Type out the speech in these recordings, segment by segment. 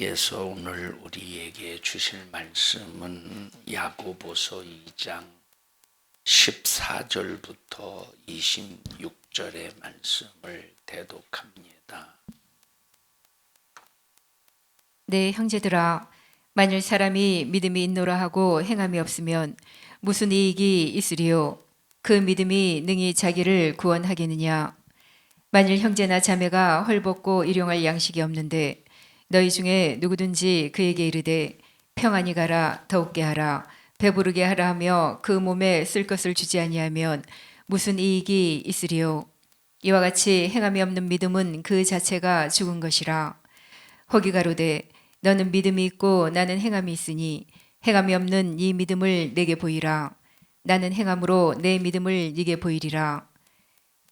예수 오늘 우리에게 주실 말씀은 야고보서 2장 14절부터 26절의 말씀을 대독합니다. 네, 형제들아, 만일 사람이 믿음이 있노라 하고 행함이 없으면 무슨 이익이 있으리요? 그 믿음이 능히 자기를 구원하겠느냐? 만일 형제나 자매가 헐벗고 일용할 양식이 없는데 너희 중에 누구든지 그에게 이르되 평안히 가라, 더욱게 하라, 배부르게 하라 하며 그 몸에 쓸 것을 주지 아니하면 무슨 이익이 있으리요? 이와 같이 행함이 없는 믿음은 그 자체가 죽은 것이라. 혹이 가로되 너는 믿음이 있고 나는 행함이 있으니 행함이 없는 이 믿음을 내게 보이라. 나는 행함으로 내 믿음을 네게 보이리라.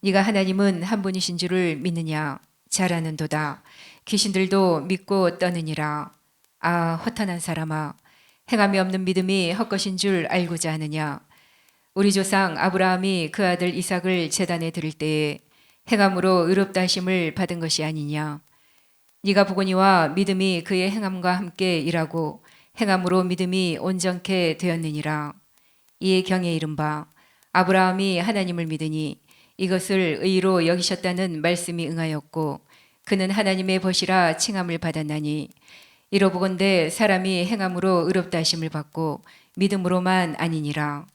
네가 하나님은 한 분이신 줄을 믿느냐? 잘 아는도다. 귀신들도 믿고 떠느니라. 아, 허탄한 사람아, 행함이 없는 믿음이 헛것인 줄 알고자 하느냐? 우리 조상 아브라함이 그 아들 이삭을 제단에 드릴 때에 행함으로 의롭다 하심을 받은 것이 아니냐? 네가 보거니와 믿음이 그의 행함과 함께 일하고 행함으로 믿음이 온전케 되었느니라. 이에 경에 이른바 아브라함이 하나님을 믿으니 이것을 의로 여기셨다는 말씀이 응하였고 그는 하나님의 벗이라 칭함을 받았나니 이로보건대 사람이 행함으로 의롭다 하심을 받고 믿음으로만 아니니라.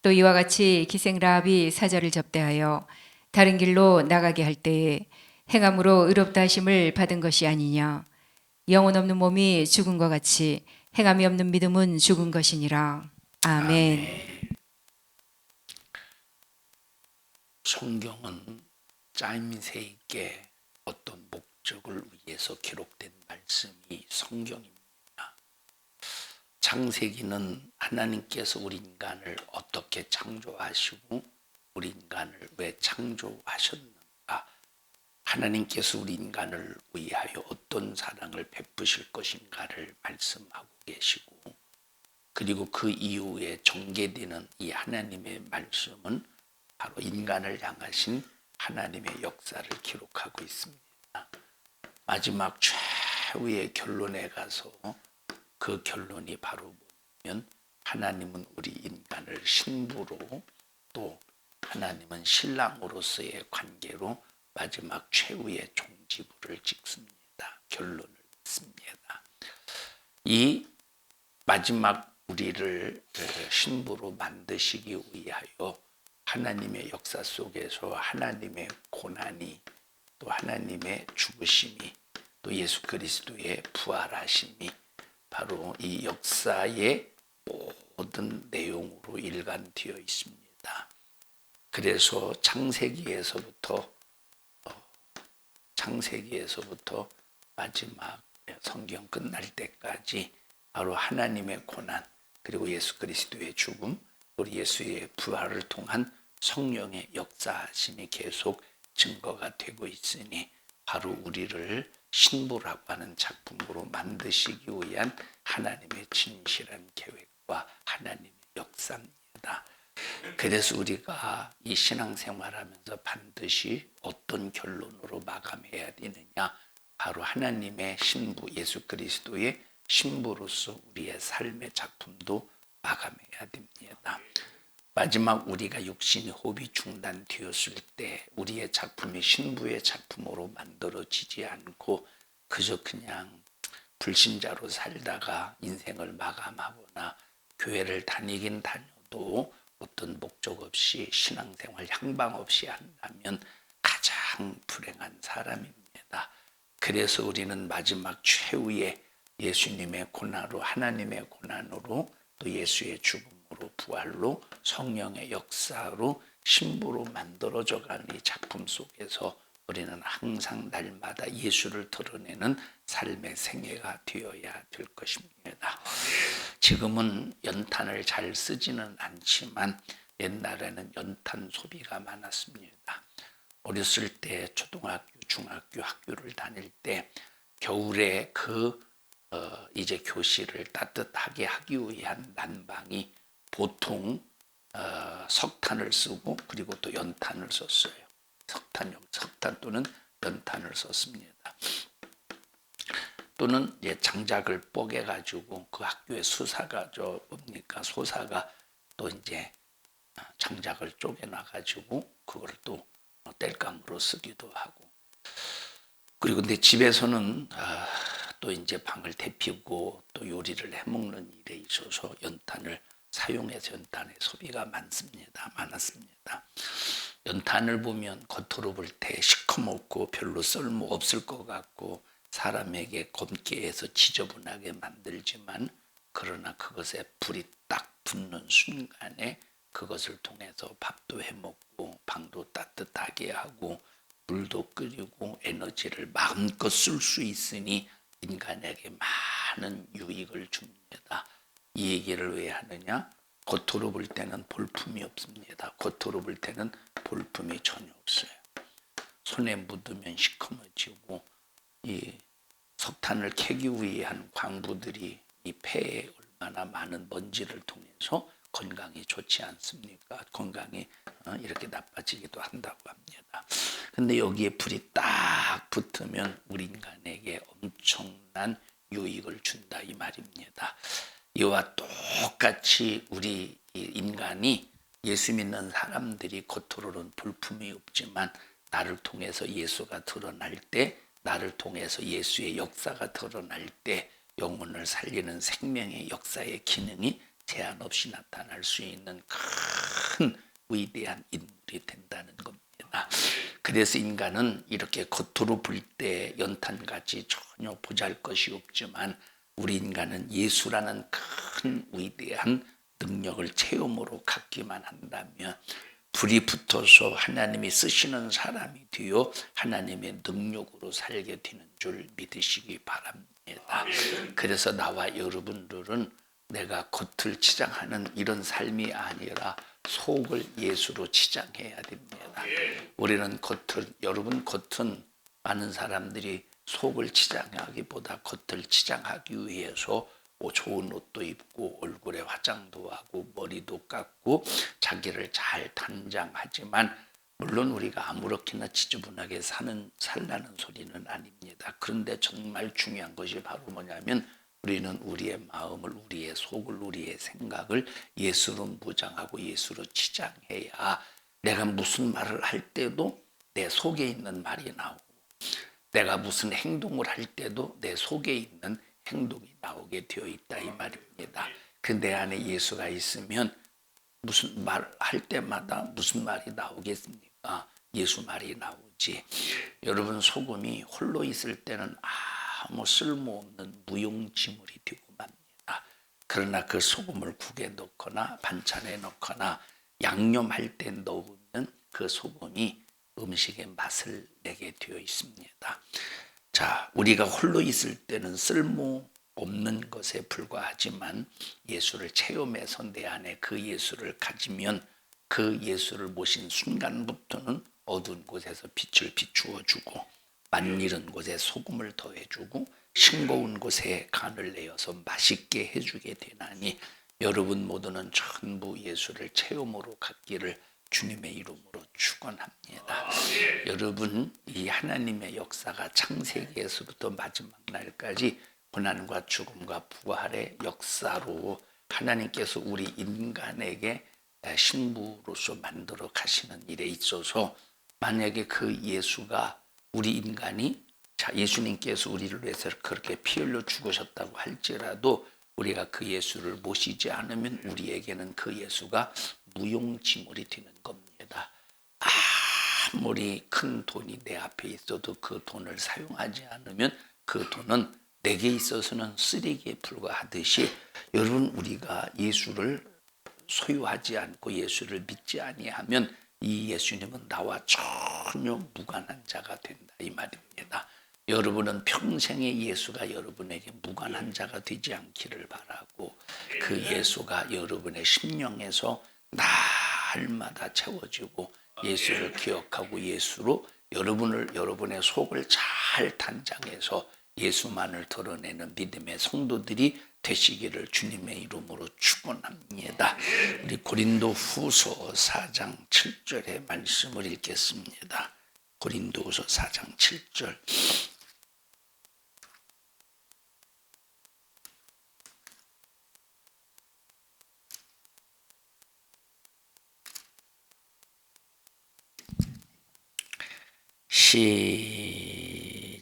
또 이와 같이 기생 라합이 사자를 접대하여 다른 길로 나가게 할 때에 행함으로 의롭다 하심을 받은 것이 아니냐. 영혼 없는 몸이 죽은 것 같이 행함이 없는 믿음은 죽은 것이니라. 아멘. 성경은 짜임새 있게 어떤 목적을 위해서 기록된 말씀이 성경입니다. 창세기는 하나님께서 우리 인간을 어떻게 창조하시고 우리 인간을 왜 창조하셨는가, 하나님께서 우리 인간을 위하여 어떤 사랑을 베푸실 것인가를 말씀하고 계시고, 그리고 그 이후에 전개되는 이 하나님의 말씀은 바로 인간을 향하신 하나님의 역사를 기록하고 있습니다. 마지막 최후의 결론에 가서 그 결론이 바로 뭐냐면 하나님은 우리 인간을 신부로, 또 하나님은 신랑으로서의 관계로 마지막 최후의 종지부를 찍습니다. 결론을 맺습니다. 이 마지막 우리를 신부로 만드시기 위하여 하나님의 역사 속에서 하나님의 고난이, 또 하나님의 죽으심이, 또 예수 그리스도의 부활하심이 바로 이 역사의 모든 내용으로 일관되어 있습니다. 그래서 창세기에서부터 마지막 성경 끝날 때까지 바로 하나님의 고난, 그리고 예수 그리스도의 죽음, 우리 예수의 부활을 통한 성령의 역사하심이 계속 증거가 되고 있으니 바로 우리를 신부라고 하는 작품으로 만드시기 위한 하나님의 진실한 계획과 하나님의 역사입니다. 그래서 우리가 이 신앙생활하면서 반드시 어떤 결론으로 마감해야 되느냐, 바로 하나님의 신부 예수 그리스도의 신부로서 우리의 삶의 작품도 마감해야 됩니다. 마지막 우리가 육신의 호흡이 중단되었을 때 우리의 작품이 신부의 작품으로 만들어지지 않고 그저 그냥 불신자로 살다가 인생을 마감하거나 교회를 다니긴 다녀도 어떤 목적 없이 신앙생활 향방 없이 한다면 가장 불행한 사람입니다. 그래서 우리는 마지막 최후의 예수님의 고난으로, 하나님의 고난으로, 또 예수의 죽음으로, 부활로, 성령의 역사로 신부로 만들어져 가는 이 작품 속에서 우리는 항상 날마다 예수를 드러내는 삶의 생애가 되어야 될 것입니다. 지금은 연탄을 잘 쓰지는 않지만 옛날에는 연탄 소비가 많았습니다. 어렸을 때 초등학교, 중학교 학교를 다닐 때 겨울에 이제 교실을 따뜻하게 하기 위한 난방이 보통 석탄을 쓰고 그리고 또 연탄을 썼어요. 석탄 또는 연탄을 썼습니다. 또는 이제 장작을 뽀개 가지고 그 학교의 수사가 뭡니까 소사가 또 이제 장작을 쪼개놔 가지고 그걸 또 땔감으로 쓰기도 하고, 그리고 내 집에서는 또 이제 방을 데피고 또 요리를 해먹는 일에 있어서 연탄을 사용해서 연탄의 소비가 많았습니다. 연탄을 보면 겉으로 볼 때 시커멓고 별로 쓸모 없을 것 같고 사람에게 검게 해서 지저분하게 만들지만, 그러나 그것에 불이 딱 붙는 순간에 그것을 통해서 밥도 해먹고 방도 따뜻하게 하고 물도 끓이고 에너지를 마음껏 쓸 수 있으니 인간에게 많은 유익을 줍니다. 이 얘기를 왜 하느냐? 겉으로 볼 때는 볼품이 없습니다. 겉으로 볼 때는 볼품이 전혀 없어요. 손에 묻으면 시커머지고, 이 석탄을 캐기 위한 광부들이 이 폐에 얼마나 많은 먼지를 통해서 건강이 좋지 않습니까? 건강이 이렇게 나빠지기도 한다고 합니다. 근데 여기에 불이 딱 붙으면 우리 인간에게 엄청난 유익을 준다 이 말입니다. 이와 똑같이 우리 인간이 예수 믿는 사람들이 겉으로는 볼품이 없지만 나를 통해서 예수가 드러날 때, 나를 통해서 예수의 역사가 드러날 때 영혼을 살리는 생명의 역사의 기능이 제한 없이 나타날 수 있는 큰 위대한 인물이 된다는 겁니다. 그래서 인간은 이렇게 겉으로 볼 때 연탄같이 전혀 보잘것이 없지만 우리 인간은 예수라는 큰 위대한 능력을 체험으로 갖기만 한다면 불이 붙어서 하나님이 쓰시는 사람이 되어 하나님의 능력으로 살게 되는 줄 믿으시기 바랍니다. 그래서 나와 여러분들은 내가 겉을 치장하는 이런 삶이 아니라 속을 예수로 치장해야 됩니다. 우리는 여러분 겉은 많은 사람들이 속을 치장하기보다 겉을 치장하기 위해서 좋은 옷도 입고 얼굴에 화장도 하고 머리도 깎고 자기를 잘 단장하지만, 물론 우리가 아무렇게나 지저분하게 살라는 소리는 아닙니다. 그런데 정말 중요한 것이 바로 뭐냐면 우리는 우리의 마음을, 우리의 속을, 우리의 생각을 예수로 무장하고 예수로 치장해야 내가 무슨 말을 할 때도 내 속에 있는 말이 나오고, 내가 무슨 행동을 할 때도 내 속에 있는 행동이 나오게 되어 있다 이 말입니다. 그 내 안에 예수가 있으면 무슨 말 할 때마다 무슨 말이 나오겠습니까? 예수 말이 나오지. 여러분 소금이 홀로 있을 때는 아무 쓸모없는 무용지물이 되고 맙니다. 그러나 그 소금을 국에 넣거나 반찬에 넣거나 양념할 때 넣으면 그 소금이 음식의 맛을 내게 되어 있습니다. 자, 우리가 홀로 있을 때는 쓸모없는 것에 불과하지만 예수를 체험해서 내 안에 그 예수를 가지면 그 예수를 모신 순간부터는 어두운 곳에서 빛을 비추어 주고 만일은 곳에 소금을 더해주고 싱거운 곳에 간을 내어서 맛있게 해주게 되나니 여러분 모두는 전부 예수를 체험으로 갖기를 주님의 이름으로 축원합니다. 여러분 이 하나님의 역사가 창세기에서부터 마지막 날까지 고난과 죽음과 부활의 역사로 하나님께서 우리 인간에게 신부로서 만들어 가시는 일에 있어서, 만약에 그 예수가 우리 인간이 예수님께서 우리를 위해서 그렇게 피 흘려 죽으셨다고 할지라도 우리가 그 예수를 모시지 않으면 우리에게는 그 예수가 무용지물이 되는 겁니다. 아무리 큰 돈이 내 앞에 있어도 그 돈을 사용하지 않으면 그 돈은 내게 있어서는 쓰레기에 불과하듯이, 여러분 우리가 예수를 소유하지 않고 예수를 믿지 아니하면 이 예수님은 나와 전혀 무관한 자가 된다 이 말입니다. 여러분은 평생에 예수가 여러분에게 무관한 자가 되지 않기를 바라고, 그 예수가 여러분의 심령에서 날마다 채워지고 예수를 기억하고 예수로 여러분의 속을 잘 단장해서 예수만을 드러내는 믿음의 성도들이 되시기를 주님의 이름으로 축원합니다. 우리 고린도후서 4장 7절의 말씀을 읽겠습니다. 고린도후서 4장 7절.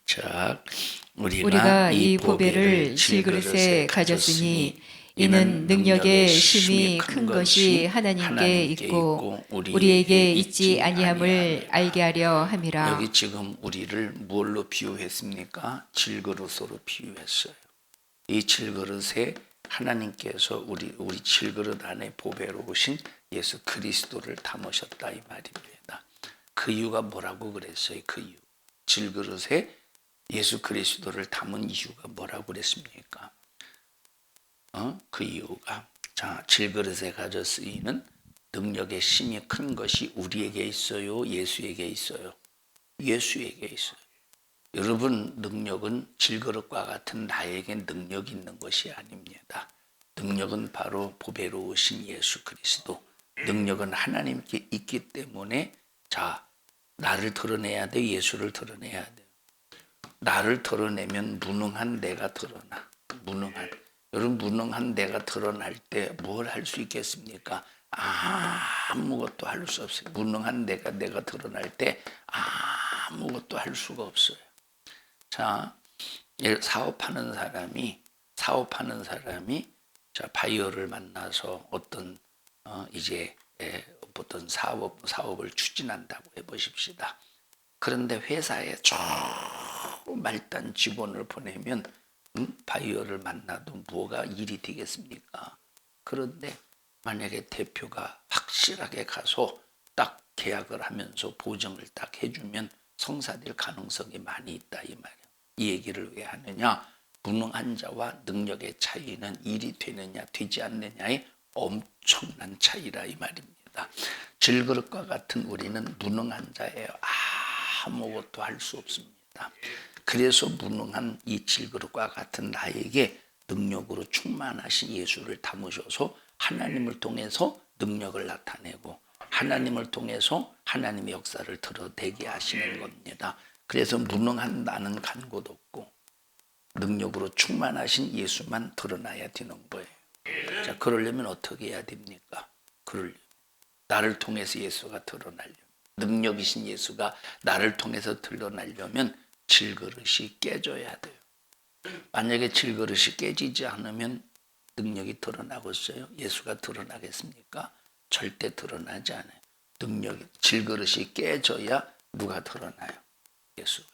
시작. 우리가 이 보배를 질그릇에 가졌으니 이는 능력의 심이 큰 것이 하나님께 있고 우리에게 있지 아니함을 알게 하려 함이라. 여기 지금 우리를 무엇로 비유했습니까? 질그릇으로 비유했어요. 이 질그릇에 하나님께서 우리 질그릇 안에 보배로 오신 예수 그리스도를 담으셨다 이 말입니다. 그 이유가 뭐라고 그랬어요? 그 이유. 질그릇에 예수 그리스도를 담은 이유가 뭐라고 그랬습니까? 그 이유가 자 질그릇에 가져 쓰이는 능력의 심이 큰 것이 우리에게 있어요? 예수에게 있어요? 예수에게 있어요. 여러분 능력은 질그릇과 같은 나에게 능력이 있는 것이 아닙니다. 능력은 바로 보배로 오신 예수 그리스도. 능력은 하나님께 있기 때문에 자 나를 드러내야 돼. 예수를 드러내야 돼. 나를 드러내면 무능한 내가 드러나. 무능한. 여러분 무능한 내가 드러날 때 뭘 할 수 있겠습니까? 아무것도 할 수 없어요. 무능한 내가 드러날 때 아무것도 할 수가 없어요. 자, 사업하는 사람이 자 바이어를 만나서 어떤 어떤 사업을 추진한다고 해보십시다. 그런데 회사에 말단 직원을 보내면 바이어를 만나도 뭐가 일이 되겠습니까? 그런데 만약에 대표가 확실하게 가서 딱 계약을 하면서 보증을 딱 해주면 성사될 가능성이 많이 있다 이 말이에요. 이 얘기를 왜 하느냐? 무능한 자와 능력의 차이는 일이 되느냐 되지 않느냐의 엄청난 차이라 이 말입니다. 질그릇과 같은 우리는 무능한 자예요. 아무것도 할 수 없습니다. 그래서 무능한 이 질그릇과 같은 나에게 능력으로 충만하신 예수를 담으셔서 하나님을 통해서 능력을 나타내고 하나님을 통해서 하나님의 역사를 드러내게 하시는 겁니다. 그래서 무능한 나는 간 곳 없고 능력으로 충만하신 예수만 드러나야 되는 거예요. 자, 그러려면 어떻게 해야 됩니까? 나를 통해서 예수가 드러나려면 능력이신 예수가 나를 통해서 드러나려면 질그릇이 깨져야 돼요. 만약에 질그릇이 깨지지 않으면 능력이 드러나겠어요? 예수가 드러나겠습니까? 절대 드러나지 않아요. 질그릇이 깨져야 누가 드러나요? 예수가.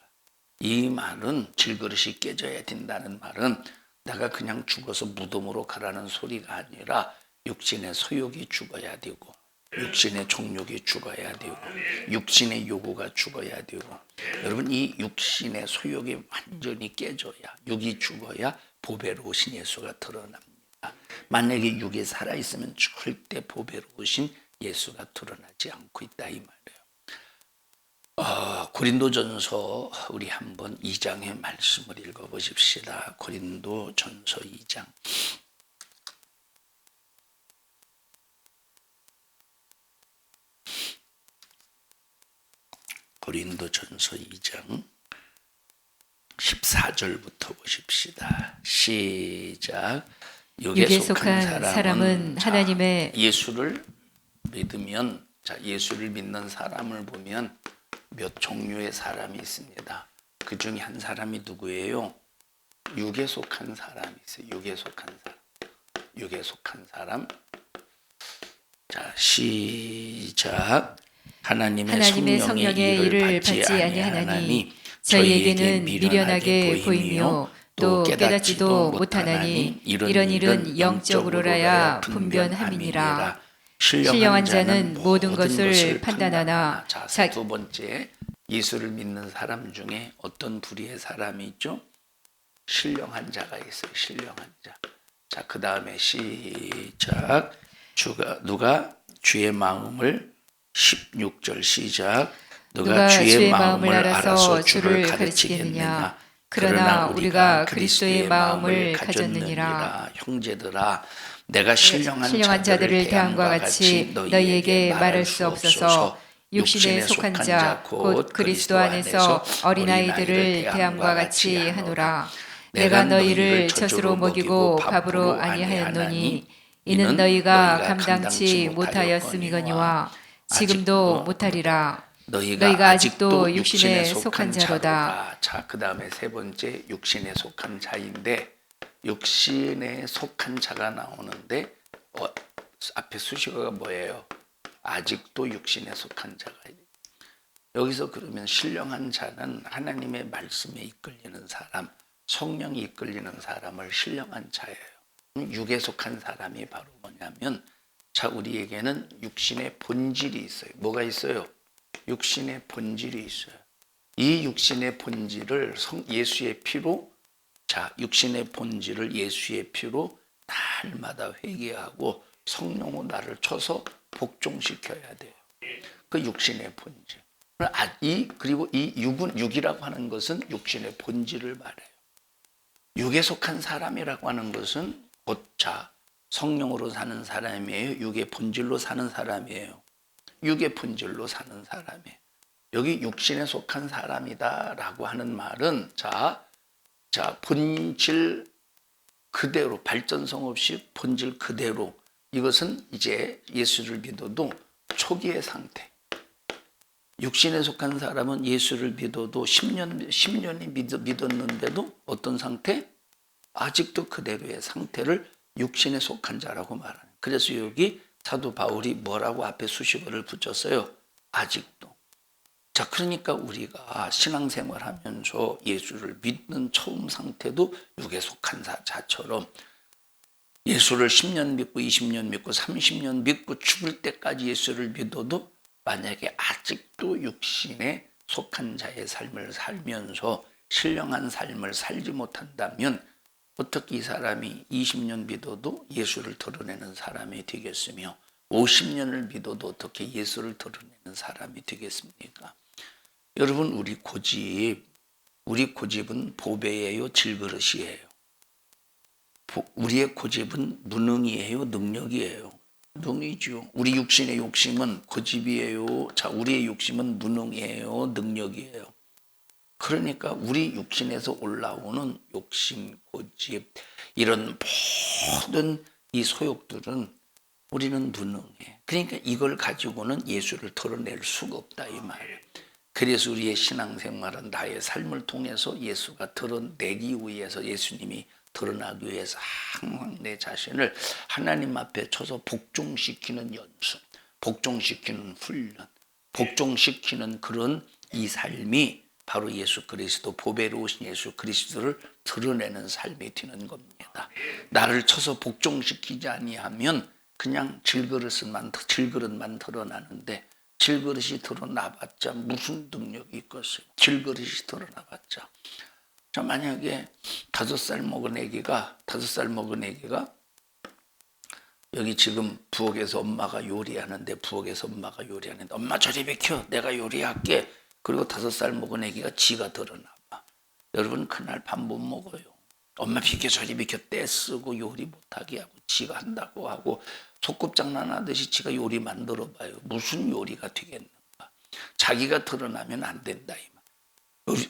이 말은 질그릇이 깨져야 된다는 말은 내가 그냥 죽어서 무덤으로 가라는 소리가 아니라 육신의 소욕이 죽어야 되고 육신의 정욕이 죽어야 되고 육신의 요구가 죽어야 되고 여러분 이 육신의 소욕이 완전히 깨져야 육이 죽어야 보배로 오신 예수가 드러납니다. 만약에 육이 살아있으면 절대 보배로 오신 예수가 드러나지 않고 있다 이 말이에요. 고린도전서 우리 한번 2장의 말씀을 읽어보십시다. 고린도전서 2장. 고린도전서 2장 14절부터 보십시다. 시작. 육에 속한 사람은 하나님의 예수를 믿으면 자 예수를 믿는 사람을 보면 몇 종류의 사람이 있습니다. 그 중에 한 사람이 누구예요? 육에 속한 사람이 있어요. 육에 속한 사람. 자 시작. 하나님의 성령의 일을 받지 아니하나니 저희에게는 미련하게 보이며 또 깨닫지도 못하나니 이런 일은 영적으로라야 분별함이니라. 신령한 자는 모든 것을 판단하나 자, 두 번째 예수를 믿는 사람 중에 어떤 부류의 사람이 있죠? 신령한 자가 있어요. 신령한 자. 자, 그 다음에 시작. 누가 주의 마음을 16절 시작. 누가 주의 마음을 알아서 주를 가르치겠느냐. 그러나 우리가 그리스도의 마음을 가졌느니라. 형제들아 내가 신령한 자들을 대함과 같이 너희에게 말할 수 없어서 육신에 속한 자 곧 그리스도 안에서 어린아이들을 대함과 같이 하노라. 내가 너희를 젖으로 먹이고 밥으로 아니하였노니 이는 너희가 감당치 못하였음이거니와 지금도 못하리라. 너희가 아직도 육신에 속한 자로다. 자, 그 다음에 세 번째 육신에 속한 자인데, 육신에 속한 자가 나오는데 앞에 수식어가 뭐예요? 아직도 육신에 속한 자가. 여기서 그러면 신령한 자는 하나님의 말씀에 이끌리는 사람, 성령이 이끌리는 사람을 신령한 자예요. 육에 속한 사람이 바로 뭐냐면, 자, 우리에게는 육신의 본질이 있어요. 뭐가 있어요? 육신의 본질이 있어요. 이 육신의 본질을 예수의 피로, 자, 육신의 본질을 예수의 피로 날마다 회개하고 성령으로 나를 쳐서 복종시켜야 돼요. 그 육신의 본질. 그리고 이 육이라고 하는 것은 육신의 본질을 말해요. 육에 속한 사람이라고 하는 것은 자, 성령으로 사는 사람이에요? 육의 본질로 사는 사람이에요? 육의 본질로 사는 사람이에요. 여기 육신에 속한 사람이다라고 하는 말은 자, 본질 그대로, 발전성 없이 본질 그대로, 이것은 이제 예수를 믿어도 초기의 상태. 육신에 속한 사람은 예수를 믿어도 10년이 믿었는데도 어떤 상태? 아직도 그대로의 상태를 육신에 속한 자라고 말하는. 그래서 여기 사도 바울이 뭐라고 앞에 수식어를 붙였어요? 아직도. 자, 그러니까 우리가 신앙생활하면서 예수를 믿는 처음 상태도 육에 속한 자처럼, 예수를 10년 믿고 20년 믿고 30년 믿고 죽을 때까지 예수를 믿어도 만약에 아직도 육신에 속한 자의 삶을 살면서 신령한 삶을 살지 못한다면 어떻게 이 사람이 20년 믿어도 예수를 드러내는 사람이 되겠으며 50년을 믿어도 어떻게 예수를 드러내는 사람이 되겠습니까? 여러분, 우리 고집은 보배예요, 질그릇이에요? 우리의 고집은 무능이에요, 능력이에요? 능이죠. 우리 육신의 욕심은 고집이에요. 자, 우리의 욕심은 무능이에요, 능력이에요? 그러니까 우리 육신에서 올라오는 욕심, 고집, 이런 모든 이 소욕들은 우리는 무능해. 그러니까 이걸 가지고는 예수를 드러낼 수가 없다, 이 말이에요. 그래서 우리의 신앙생활은 나의 삶을 통해서 예수가 드러내기 위해서, 예수님이 드러나기 위해서 항상 내 자신을 하나님 앞에 쳐서 복종시키는 연습, 복종시키는 훈련, 복종시키는 그런 이 삶이 바로 예수 그리스도, 보배로 오신 예수 그리스도를 드러내는 삶이 되는 겁니다. 나를 쳐서 복종시키지 아니하면 그냥 질그릇만 드러나는데, 질그릇이 드러나봤자 무슨 능력이 있겠어요? 질그릇이 드러나봤자. 자, 만약에 5살 먹은 애기가 여기 지금 부엌에서 엄마가 요리하는데, 엄마 저리 비켜, 내가 요리할게. 그리고 5살 먹은 애기가 지가 드러나봐. 여러분, 그날 밥 못 먹어요. 엄마 비켜, 저리 비켜, 떼쓰고 요리 못하게 하고 지가 한다고 하고 소꿉장난하듯이 지가 요리 만들어봐요. 무슨 요리가 되겠는가? 자기가 드러나면 안 된다, 이 말.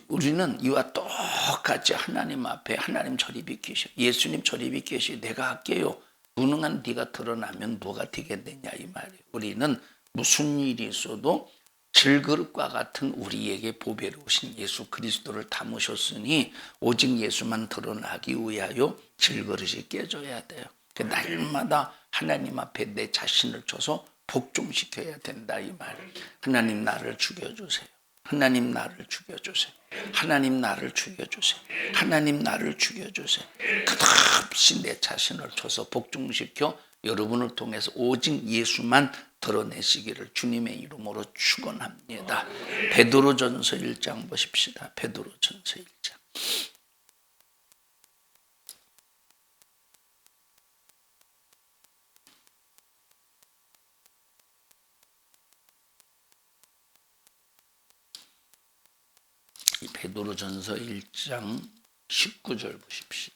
우리는 이와 똑같이 하나님 앞에, 하나님 저리 비키셔, 예수님 저리 비키시, 내가 할게요. 무능한 네가 드러나면 뭐가 되겠느냐, 이 말이에요. 우리는 무슨 일이 있어도 질그릇과 같은 우리에게 보배로 오신 예수 그리스도를 담으셨으니 오직 예수만 드러나기 위하여 질그릇이 깨져야 돼요. 날마다 하나님 앞에 내 자신을 쳐서 복종시켜야 된다, 이 말이에요. 하나님 나를 죽여주세요. 하나님 나를 죽여주세요. 하나님 나를 죽여주세요. 하나님 나를 죽여주세요. 끝없이 내 자신을 쳐서 복종시켜 여러분을 통해서 오직 예수만 드러내시기를 주님의 이름으로 축원합니다. 베드로전서 1장 보십시다. 베드로전서 1장. 베드로전서 1장 19절 보십시다.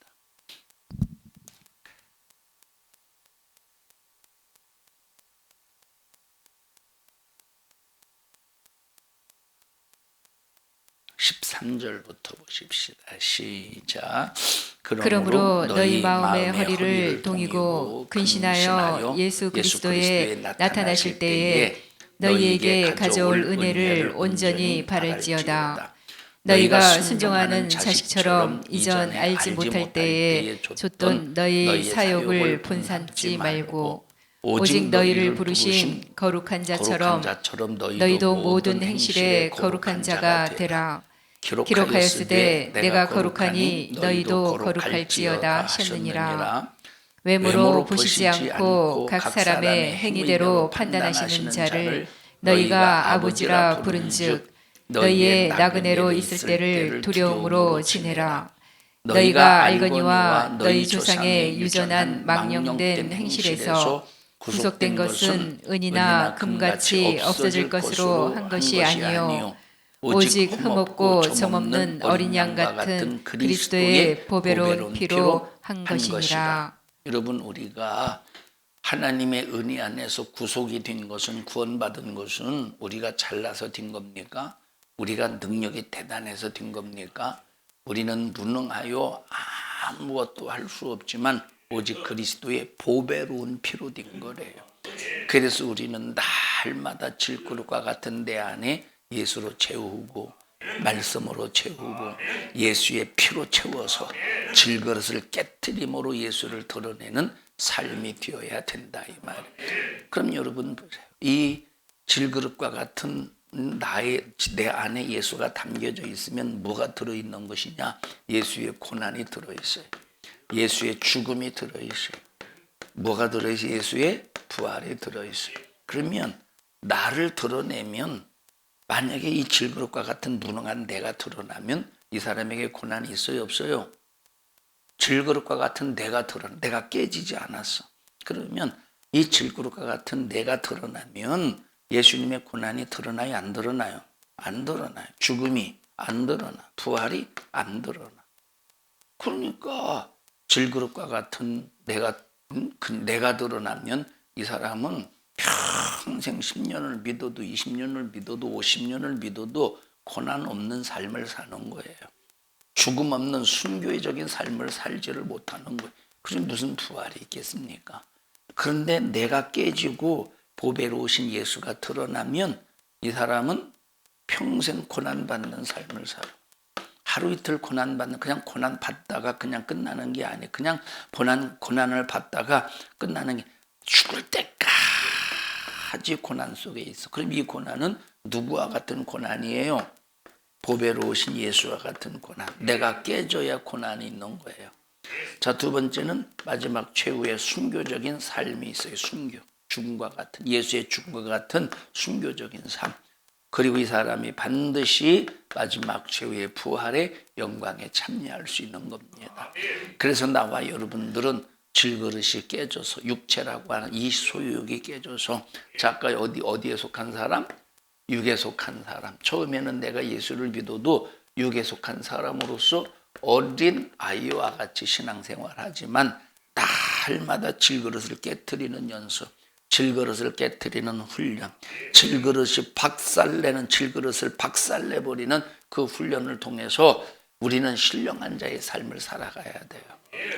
(13절부터) 보십시다. 시작. 그러므로 너희 마음의 허리를 동이고 근신하여 예수 그리스도에 나타나실 때에 너희에게 가져올 은혜를 온전히 바랄지어다. 너희가 순종하는 자식처럼 이전 알지 못할 때에 줬던 너희 사욕을 분산치 말고 오직 너희를 부르신 거룩한 자처럼 너희도 모든 행실에 거룩한 자가 되라. 기록하였으되 내가 거룩하니 너희도 거룩할지어다 하셨느니라. 외모로 보시지 않고 각 사람의 행위대로 판단하시는 자를 너희가 아버지라 부른즉 너희의 나그네로 있을 때를 두려움으로 지내라. 너희가 알거니와 너희 조상의 유전한 망령된 행실에서 구속된 것은 은이나 금같이 없어질 것으로 한 것이 아니요 오직 흠없고 점없는 어린 양 같은 그리스도의 보배로운 피로 한 것이니라. 여러분, 우리가 하나님의 은혜 안에서 구속이 된 것은, 구원받은 것은 우리가 잘나서 된 겁니까? 우리가 능력이 대단해서 된 겁니까? 우리는 무능하여 아무것도 할 수 없지만 오직 그리스도의 보배로운 피로 된 거래요. 그래서 우리는 날마다 질그릇과 같은 내 안에 예수로 채우고 말씀으로 채우고 예수의 피로 채워서 질그릇을 깨트림으로 예수를 드러내는 삶이 되어야 된다, 이 말이에요. 그럼 여러분 보세요. 이 질그릇과 같은 내 안에 예수가 담겨져 있으면 뭐가 들어있는 것이냐? 예수의 고난이 들어있어요. 예수의 죽음이 들어있어요. 뭐가 들어있어요? 예수의 부활이 들어있어요. 그러면 나를 드러내면, 만약에 이 질그릇과 같은 무능한 내가 드러나면 이 사람에게 고난이 있어요, 없어요? 질그릇과 같은 내가 깨지지 않았어. 그러면 이 질그릇과 같은 내가 드러나면 예수님의 고난이 드러나요, 안 드러나요? 안 드러나요. 죽음이 안 드러나. 부활이 안 드러나. 그러니까 질그릇과 같은 내가 드러나면 이 사람은 평생 10년을 믿어도 20년을 믿어도 50년을 믿어도 고난 없는 삶을 사는 거예요. 죽음 없는 순교적인 삶을 살지를 못하는 거예요. 그럼 무슨 부활이 있겠습니까? 그런데 내가 깨지고 보배로우신 예수가 드러나면 이 사람은 평생 고난받는 삶을 살아. 하루 이틀 고난받는, 그냥 고난받다가 그냥 끝나는 게 아니에요. 그냥 고난을 받다가 끝나는 게, 죽을 때까지 고난 속에 있어. 그럼 이 고난은 누구와 같은 고난이에요? 보배로우신 예수와 같은 고난. 내가 깨져야 고난이 있는 거예요. 자, 두 번째는 마지막 최후의 순교적인 삶이 있어요. 순교. 죽음과 같은, 예수의 죽음과 같은 순교적인 삶. 그리고 이 사람이 반드시 마지막 최후의 부활의 영광에 참여할 수 있는 겁니다. 그래서 나와 여러분들은 질그릇이 깨져서, 육체라고 하는 이 소유욕이 깨져서, 작가 어디에 속한 사람? 육에 속한 사람. 처음에는 내가 예수를 믿어도 육에 속한 사람으로서 어린 아이와 같이 신앙생활하지만 날마다 질그릇을 깨트리는 연습, 질그릇을 깨트리는 훈련, 질그릇을 박살내버리는 그 훈련을 통해서 우리는 신령한 자의 삶을 살아가야 돼요.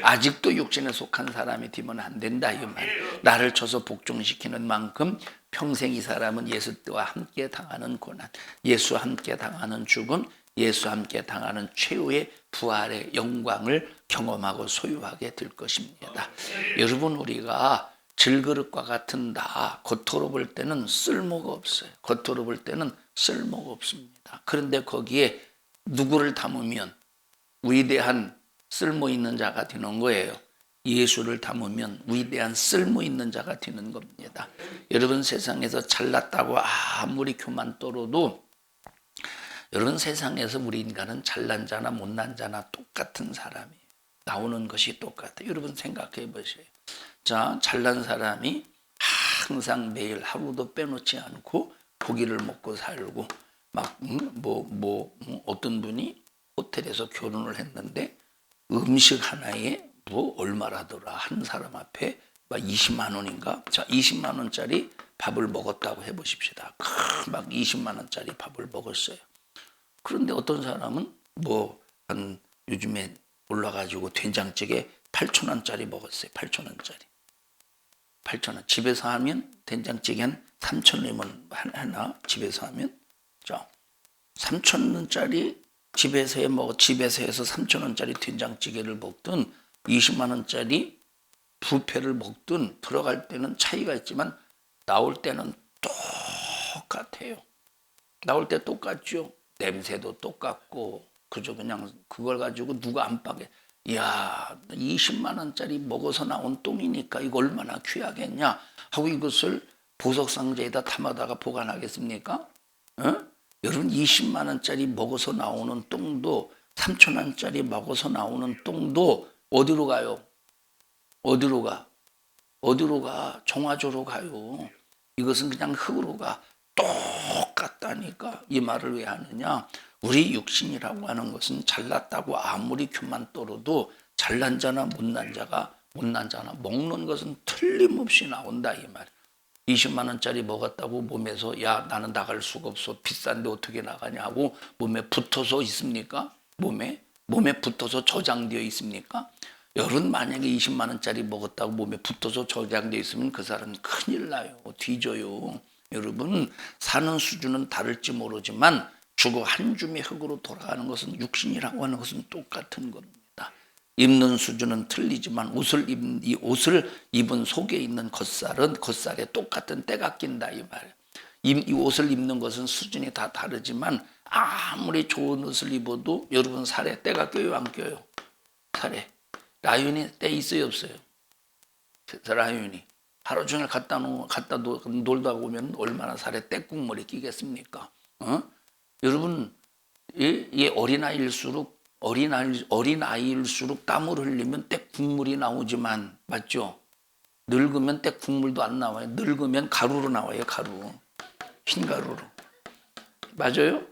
아직도 육신에 속한 사람이 되면 안 된다, 이 말. 나를 쳐서 복종시키는 만큼 평생 이 사람은 예수와 함께 당하는 고난, 예수와 함께 당하는 죽음, 예수와 함께 당하는 최후의 부활의 영광을 경험하고 소유하게 될 것입니다. 여러분, 우리가 질그릇과 같은 겉으로 볼 때는 쓸모가 없어요. 겉으로 볼 때는 쓸모가 없습니다. 그런데 거기에 누구를 담으면 위대한 쓸모 있는 자가 되는 거예요. 예수를 담으면 위대한 쓸모 있는 자가 되는 겁니다. 여러분, 세상에서 잘났다고 아무리 교만 떨어도, 여러분, 세상에서 우리 인간은 잘난 자나 못난 자나 똑같은 사람이에요. 나오는 것이 똑같아요. 여러분 생각해 보세요. 자, 잘난 사람이 항상 매일 하루도 빼놓지 않고 고기를 먹고 살고, 어떤 분이 호텔에서 결혼을 했는데 음식 하나에 얼마라더라. 한 사람 앞에 20만 원인가? 자, 20만 원짜리 밥을 먹었다고 해보십시다. 20만 원짜리 밥을 먹었어요. 그런데 어떤 사람은 요즘에 올라가지고 된장찌개 8천 원짜리 먹었어요. 8천 원짜리. 8천 원. 집에서 하면 된장찌개는 3,000원이면 하나 집에서 하면 자 3,000원짜리 집에서 해서 3,000원짜리 된장찌개를 먹든 20만 원짜리 뷔페를 먹든 들어갈 때는 차이가 있지만 나올 때는 똑같아요. 나올 때 똑같죠. 냄새도 똑같고 그저 그냥 그걸 가지고 누가 안팎에 야 20만 원짜리 먹어서 나온 똥이니까 이거 얼마나 귀하겠냐 하고 이것을 보석상자에다 담아다가 보관하겠습니까? 여러분 20만 원짜리 먹어서 나오는 똥도 3천 원짜리 먹어서 나오는 똥도 어디로 가요? 어디로 가? 어디로 가? 정화조로 가요. 이것은 그냥 흙으로 가. 똑같다니까. 이 말을 왜 하느냐? 우리 육신이라고 하는 것은 잘났다고 아무리 교만 떨어도 잘난 자나 못난 자나 먹는 것은 틀림없이 나온다 이 말. 20만 원짜리 먹었다고 몸에서 야 나는 나갈 수가 없어 비싼데 어떻게 나가냐 하고 몸에 붙어서 있습니까? 몸에 붙어서 저장되어 있습니까? 여러분 만약에 20만 원짜리 먹었다고 몸에 붙어서 저장되어 있으면 그 사람은 큰일 나요. 뒤져요. 여러분 사는 수준은 다를지 모르지만 죽어 한 줌의 흙으로 돌아가는 것은 육신이라고 하는 것은 똑같은 겁니다. 입는 수준은 틀리지만 이 옷을 입은 속에 있는 겉살에 똑같은 때가 낀다 이 말이에요. 이 옷을 입는 것은 수준이 다 다르지만 아무리 좋은 옷을 입어도 여러분 살에 때가 껴요 안 껴요? 살에 라이온이 때 있어요 없어요? 라이온이 하루 종일 갖다 놀다 보면 얼마나 살에 때국물이 끼겠습니까? 여러분 이 어린아이일수록 땀을 흘리면 때 국물이 나오지만 맞죠? 늙으면 때 국물도 안 나와요. 늙으면 가루로 나와요. 가루. 흰가루로. 맞아요?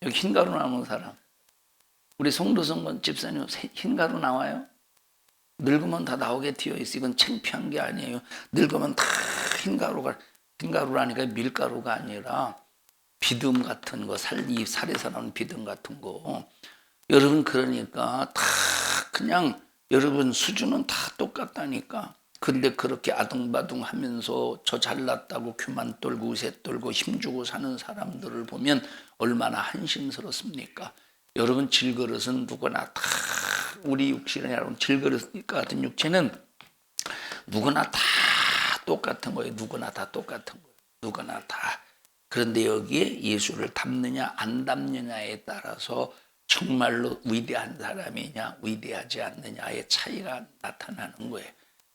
여기 흰가루 나오는 사람. 우리 송도성 집사님 흰가루 나와요? 늙으면 다 나오게 튀어 있어. 이건 창피한 게 아니에요. 늙으면 다 흰가루라니까 밀가루가 아니라 비듬 같은 거, 살에서 나오는 비듬 같은 거. 여러분 그러니까 다 그냥 여러분 수준은 다 똑같다니까. 근데 그렇게 아둥바둥 하면서 저 잘났다고 교만 떨고 우세 떨고 힘주고 사는 사람들을 보면 얼마나 한심스럽습니까? 여러분 질그릇은 누구나 다 우리 육신이라는 질그릇 같은 육체는 누구나 다 똑같은 거예요. 누구나 다 똑같은 거예요. 누구나 다. 그런데 여기에 예수를 담느냐 안 담느냐에 따라서 정말로 위대한 사람이냐 위대하지 않느냐의 차이가 나타나는 거예요.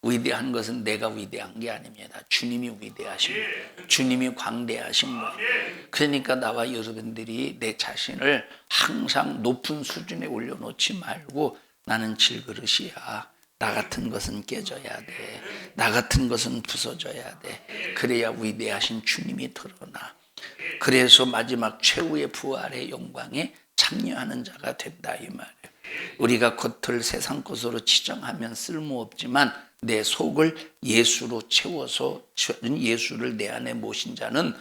위대한 것은 내가 위대한 게 아닙니다. 주님이 위대하신 거예요. 주님이 광대하신 거예요. 그러니까 나와 여러분들이 내 자신을 항상 높은 수준에 올려놓지 말고 나는 질그릇이야. 나 같은 것은 깨져야 돼. 나 같은 것은 부서져야 돼. 그래야 위대하신 주님이 드러나. 그래서 마지막 최후의 부활의 영광에 참여하는 자가 된다 이 말이에요. 우리가 겉을 세상 것으로 치장하면 쓸모없지만 내 속을 예수로 채워서 예수를 내 안에 모신 자는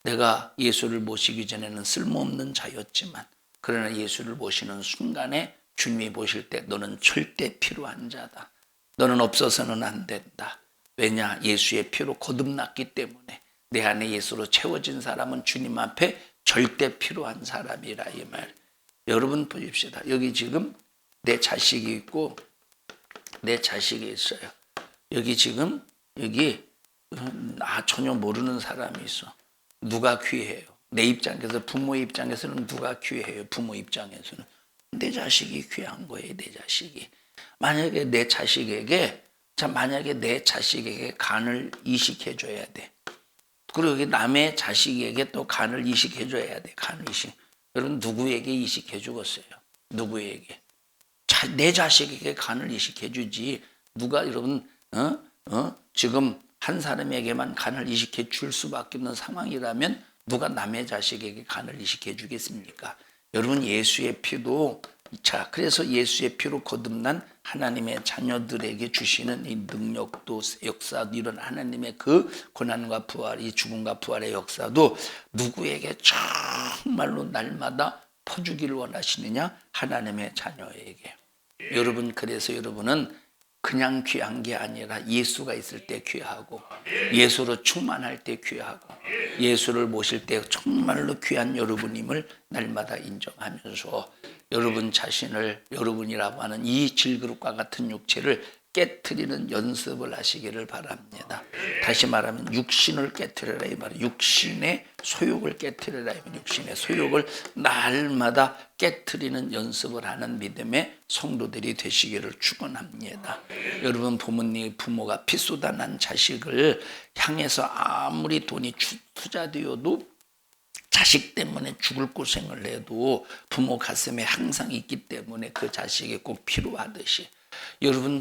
내가 예수를 모시기 전에는 쓸모없는 자였지만 그러나 예수를 모시는 순간에 주님이 보실 때 너는 절대 필요한 자다. 너는 없어서는 안 된다. 왜냐? 예수의 피로 거듭났기 때문에 내 안에 예수로 채워진 사람은 주님 앞에 절대 필요한 사람이라 이 말. 여러분 보십시다. 여기 지금 내 자식이 있고 내 자식이 있어요. 여기 지금 전혀 모르는 사람이 있어. 누가 귀해요? 내 입장에서 부모의 입장에서는 누가 귀해요? 부모 입장에서는 내 자식이 귀한 거예요. 내 자식이. 만약에 내 자식에게 간을 이식해 줘야 돼. 그리고 여기 남의 자식에게 또 간을 이식해 줘야 돼. 간 이식. 여러분 누구에게 이식해 주겠어요? 누구에게? 내 자식에게 간을 이식해 주지. 누가 여러분 지금 한 사람에게만 간을 이식해 줄 수밖에 없는 상황이라면 누가 남의 자식에게 간을 이식해 주겠습니까? 여러분 예수의 피도 그래서 예수의 피로 거듭난 하나님의 자녀들에게 주시는 이 능력도 역사도 이런 하나님의 그 고난과 부활, 이 죽음과 부활의 역사도 누구에게 정말로 날마다 퍼주기를 원하시느냐? 하나님의 자녀에게. 여러분 그래서 여러분은 그냥 귀한 게 아니라 예수가 있을 때 귀하고 예수로 충만할 때 귀하고 예수를 모실 때 정말로 귀한 여러분임을 날마다 인정하면서 여러분 자신을 여러분이라고 하는 이 질그릇과 같은 육체를 깨트리는 연습을 하시기를 바랍니다. 다시 말하면 육신을 깨트려라 이 말이에요. 육신의 소욕을 깨트려라 이 말이에요. 육신의 소욕을 날마다 깨트리는 연습을 하는 믿음의 성도들이 되시기를 축원합니다. 여러분 부모가 피 쏟아난 자식을 향해서 아무리 돈이 투자되어도 자식 때문에 죽을 고생을 해도 부모 가슴에 항상 있기 때문에 그 자식이 꼭 필요하듯이 여러분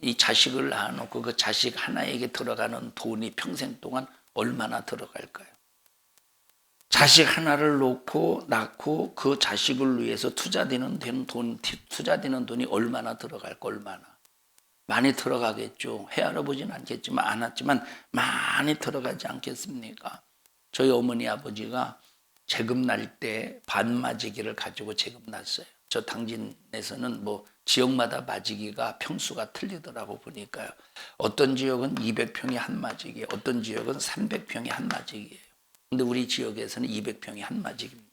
이 자식을 낳아놓고 그 자식 하나에게 들어가는 돈이 평생 동안 얼마나 들어갈까요? 자식 하나를 낳고 그 자식을 위해서 투자되는 돈이 얼마나 들어갈까? 얼마나 많이 들어가겠죠. 헤아려 보진 않았지만 많이 들어가지 않겠습니까? 저희 어머니 아버지가 재금 날 때 반마지기를 가지고 재금 났어요. 저 당진에서는 뭐 지역마다 마지기가 평수가 틀리더라고 보니까요. 어떤 지역은 200평이 한 마지기, 어떤 지역은 300평이 한 마지기예요. 근데 우리 지역에서는 200평이 한 마지기입니다.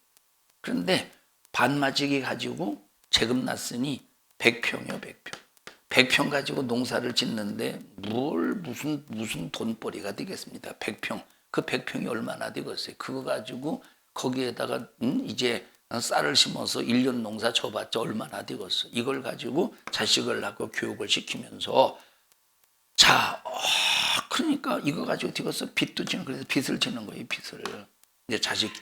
그런데 반마지기 가지고 재금 났으니 100평이요, 100평. 100평 가지고 농사를 짓는데 무슨 돈벌이가 되겠습니다. 100평. 그 100평이 얼마나 되겠어요? 그거 가지고 거기에다가 이제 쌀을 심어서 1년 농사 쳐봤자 얼마나 되겠어. 이걸 가지고 자식을 낳고 교육을 시키면서 그러니까 이거 가지고 되겠어. 빚도 지는 그래서 빚을 지는 거예요. 빚을. 이제 자식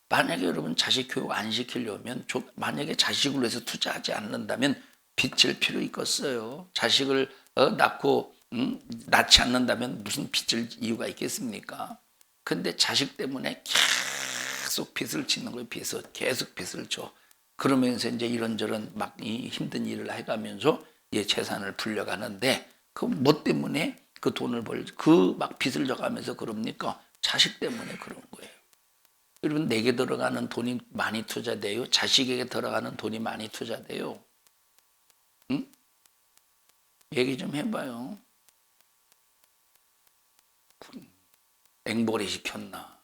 만약에 여러분 자식 교육 안 시키려면 만약에 자식을 위해서 투자하지 않는다면 빚질 필요 있겠어요. 자식을 낳고 낳지 않는다면 무슨 빚질 이유가 있겠습니까? 근데 자식 때문에 계속 빚을 짓는 거예요. 계속 빚을 줘. 그러면서 이제 이런저런 막 힘든 일을 해가면서 재산을 불려가는데 그 뭐 때문에 그 돈을 막 빚을 져가면서 그럽니까? 자식 때문에 그런 거예요. 여러분 내게 들어가는 돈이 많이 투자돼요. 자식에게 들어가는 돈이 많이 투자돼요. 응? 얘기 좀 해봐요. 앵벌이 시켰나?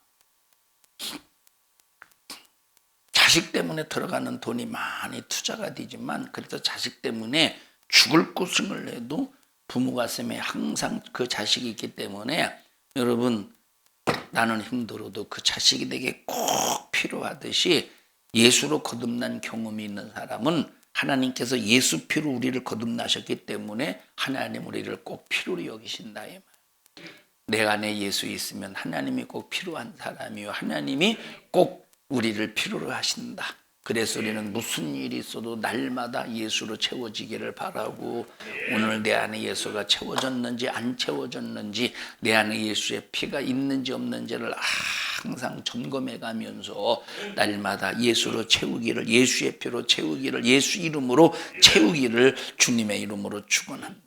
자식 때문에 들어가는 돈이 많이 투자가 되지만 그래서 자식 때문에 죽을 고생을 해도 부모 가슴에 항상 그 자식이 있기 때문에 여러분 나는 힘들어도 그 자식이 내게 꼭 필요하듯이 예수로 거듭난 경험이 있는 사람은 하나님께서 예수 피로 우리를 거듭나셨기 때문에 하나님 우리를 꼭 필요로 여기신다 이 말. 내 안에 예수 있으면 하나님이 꼭 필요한 사람이요 하나님이 꼭 우리를 필요로 하신다. 그래서 우리는 무슨 일이 있어도 날마다 예수로 채워지기를 바라고 오늘 내 안에 예수가 채워졌는지 안 채워졌는지 내 안에 예수의 피가 있는지 없는지를 항상 점검해 가면서 날마다 예수로 채우기를 예수의 피로 채우기를 예수 이름으로 채우기를 주님의 이름으로 축원합니다.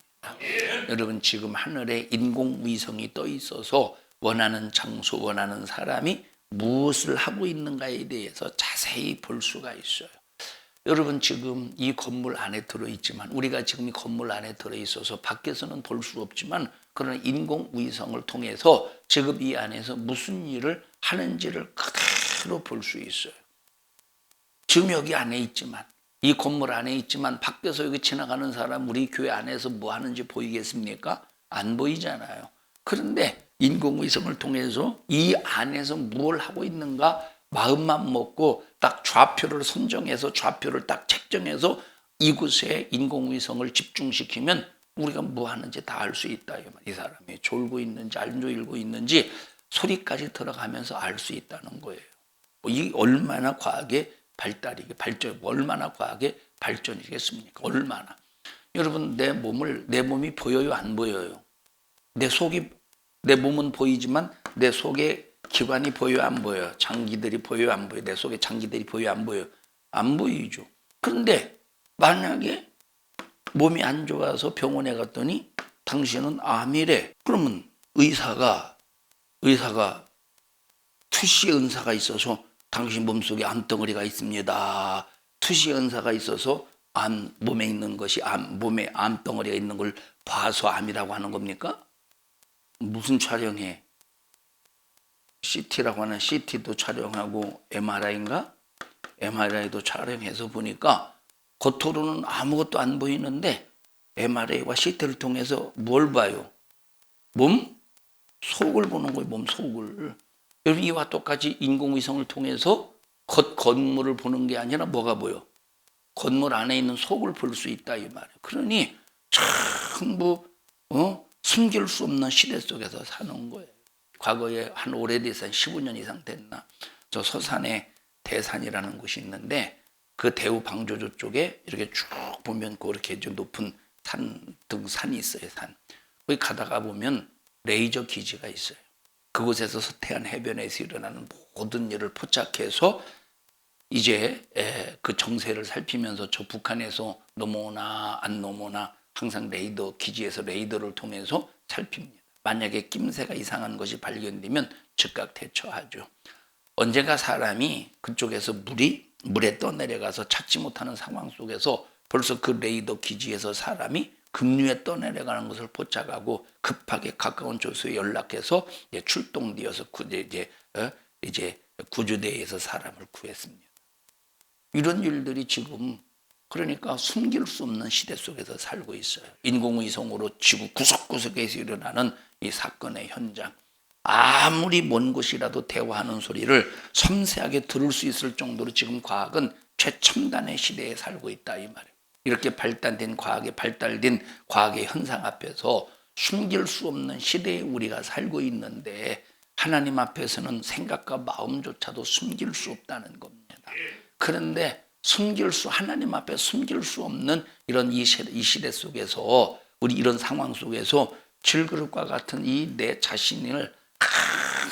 여러분 지금 하늘에 인공위성이 떠 있어서 원하는 장소 원하는 사람이 무엇을 하고 있는가에 대해서 자세히 볼 수가 있어요. 여러분 지금 이 건물 안에 들어있지만 우리가 지금 이 건물 안에 들어있어서 밖에서는 볼 수 없지만 그런 인공위성을 통해서 지금 이 안에서 무슨 일을 하는지를 그대로 볼 수 있어요. 지금 여기 안에 있지만 이 건물 안에 있지만 밖에서 여기 지나가는 사람 우리 교회 안에서 뭐 하는지 보이겠습니까? 안 보이잖아요. 그런데 인공위성을 통해서 이 안에서 뭘 하고 있는가 마음만 먹고 딱 좌표를 선정해서 좌표를 딱 책정해서 이곳에 인공위성을 집중시키면 우리가 뭐 하는지 다 알 수 있다. 이 사람이 졸고 있는지 안 졸고 있는지 소리까지 들어가면서 알 수 있다는 거예요. 이 얼마나 과학의 얼마나 과학의 발전이겠습니까? 얼마나. 여러분 내 몸이 보여요 안 보여요? 내 몸은 보이지만 내 속에 기관이 보여요 안 보여요? 장기들이 보여요 안 보여요? 내 속에 장기들이 보여요 안 보여요? 안 보이죠. 그런데 만약에 몸이 안 좋아서 병원에 갔더니 당신은 암이래. 그러면 의사가 투시의 은사가 있어서 당신 몸속에 암덩어리가 있습니다. 투시의 은사가 있어서 몸에 있는 것이 몸에 암덩어리가 있는 걸 봐서 암이라고 하는 겁니까? 무슨 촬영해? CT라고 하는 CT도 촬영하고 MRI인가? MRI도 촬영해서 보니까 겉으로는 아무것도 안 보이는데 MRI와 CT를 통해서 뭘 봐요? 몸 속을 보는 거예요. 몸 속을. 여러분 이와 똑같이 인공위성을 통해서 겉건물을 보는 게 아니라 뭐가 보여? 건물 안에 있는 속을 볼 수 있다 이 말이에요. 그러니 전부 숨길 수 없는 시대 속에서 사는 거예요. 과거에 한 오래돼서 한 15년 이상 됐나? 저 서산에 대산이라는 곳이 있는데 그 대우 방조조 쪽에 이렇게 쭉 보면 그렇게 좀 높은 산이 있어요. 산. 거기 가다가 보면 레이저 기지가 있어요. 그곳에서 서태안 해변에서 일어나는 모든 일을 포착해서 이제 그 정세를 살피면서 저 북한에서 넘어오나 안 넘어오나 항상 레이더 기지에서 레이더를 통해서 살핍니다. 만약에 낌새가 이상한 것이 발견되면 즉각 대처하죠. 언젠가 사람이 그쪽에서 물에 떠내려가서 찾지 못하는 상황 속에서 벌써 그 레이더 기지에서 사람이 급류에 떠내려가는 것을 포착하고 급하게 가까운 조소에 연락해서 출동되어서 이제 구조대에서 사람을 구했습니다. 이런 일들이 지금 그러니까 숨길 수 없는 시대 속에서 살고 있어요. 인공위성으로 지구 구석구석에서 일어나는 이 사건의 현장. 아무리 먼 곳이라도 대화하는 소리를 섬세하게 들을 수 있을 정도로 지금 과학은 최첨단의 시대에 살고 있다 이 말이에요. 이렇게 발달된 과학의 현상 앞에서 숨길 수 없는 시대에 우리가 살고 있는데 하나님 앞에서는 생각과 마음조차도 숨길 수 없다는 겁니다. 그런데 하나님 앞에 숨길 수 없는 이런 이 시대 속에서 우리 이런 상황 속에서 질그릇과 같은 이 내 자신을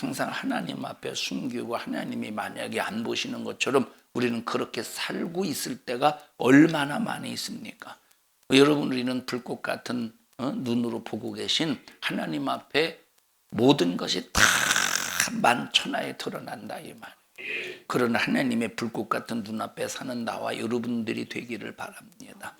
항상 하나님 앞에 숨기고 하나님이 만약에 안 보시는 것처럼 우리는 그렇게 살고 있을 때가 얼마나 많이 있습니까? 여러분 우리는 불꽃 같은 눈으로 보고 계신 하나님 앞에 모든 것이 다 만천하에 드러난다 이 말. 그런 하나님의 불꽃 같은 눈앞에 사는 나와 여러분들이 되기를 바랍니다.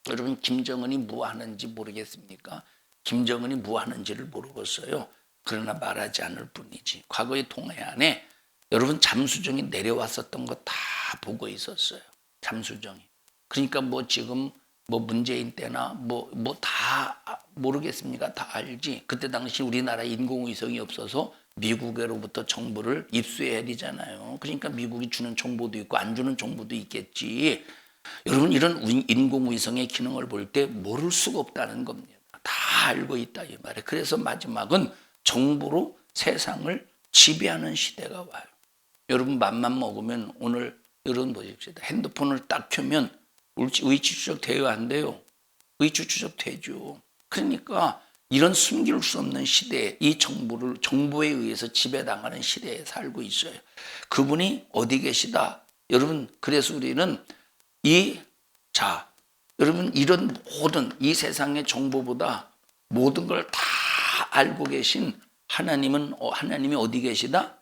여러분 김정은이 뭐 하는지 모르겠습니까? 김정은이 뭐 하는지를 모르겠어요. 그러나 말하지 않을 뿐이지. 과거의 동해안에 여러분 잠수정이 내려왔었던 거 다 보고 있었어요. 잠수정이. 그러니까 뭐 지금 뭐 문재인 때나 뭐 다 모르겠습니까? 다 알지. 그때 당시 우리나라 인공위성이 없어서 미국으로부터 정보를 입수해야 되잖아요. 그러니까 미국이 주는 정보도 있고 안 주는 정보도 있겠지. 여러분 이런 인공위성의 기능을 볼 때 모를 수가 없다는 겁니다. 다 알고 있다 이 말이에요. 그래서 마지막은 정보로 세상을 지배하는 시대가 와요. 여러분 맘만 먹으면 오늘 여러분 보십시오. 핸드폰을 딱 켜면 의치 추적 돼요 안 돼요? 의치 추적 되죠. 그러니까 이런 숨길 수 없는 시대에 이 정보에 의해서 지배당하는 시대에 살고 있어요. 그분이 어디 계시다? 여러분 그래서 우리는 여러분 이런 모든 이 세상의 정보보다 모든 걸 다 알고 계신 하나님이 어디 계시다?